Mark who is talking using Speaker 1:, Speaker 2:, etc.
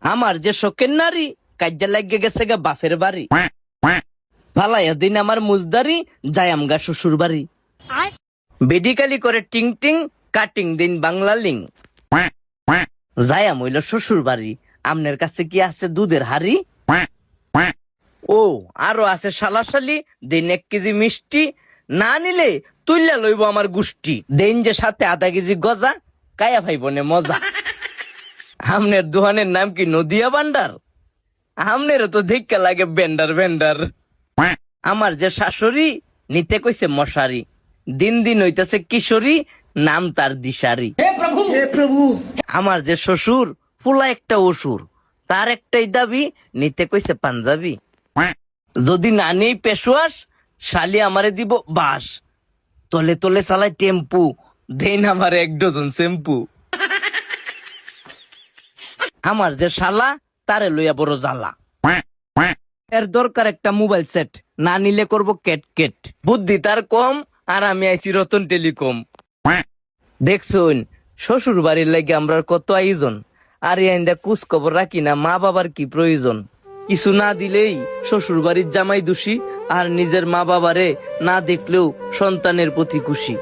Speaker 1: আমার যে শোকের নারী কাজ্যা লাগিয়ে গেছে গা বাপের বাড়ি, ভালাইয়া দিন আমার মুজদারি যাই আমগা শ্বশুর বাড়ি। বেডিকালি করে টিং টিং কাটিং দিন বাংলা লিং, যাইয়া মইল শ্বশুর বাড়ি। আমনের কাছে কি আছে দুধের হাড়ি? ও আরো আছে শালাশালি, দিন 1 কেজি মিষ্টি, না নিলে তুইলা লইব আমার গুষ্টি। দিন যে সাথে আধা কেজি গজা, কায়া ভাই বনে মজা। আমনের দোহানের নাম কি নদিয়া ভান্ডার? আমনেরও তো দেখতে লাগে বেন্ডার বেন্ডার। আমার যে শাশুড়ি নিতে কইছে মশারি, দিন দিন হইতাছে কিশোরী, নাম তার দিশারি। আমার যে শ্বশুর পুলা একটা অসুর, তার একটাই দাবি, নিতে কইছে পাঞ্জাবি। যদি না নেই পেশোয়াস, শালি আমারে দিব বাস, তলে তলে চালায় টেম্পু, দেন আমার 1 ডজন শ্যাম্পু। আমার যে শালা তারে লইয়া বড় জ্বালা, এর দরকার একটা মোবাইল সেট, না নিলে করব কেট কেট। বুদ্ধি তার কম, আর আমি আইছি রতন টেলিকম। দেখছুন শ্বশুর বাড়ির লাগে আমরা কত আয়োজন, আর আইন্দা কুচ খবর রাখি না মা বাবার কি প্রয়োজন। কিছু না দিলেই শ্বশুর বাড়ির জামাই দোষী, আর নিজের মা বাবারে না দেখলেও সন্তানের প্রতি খুশি।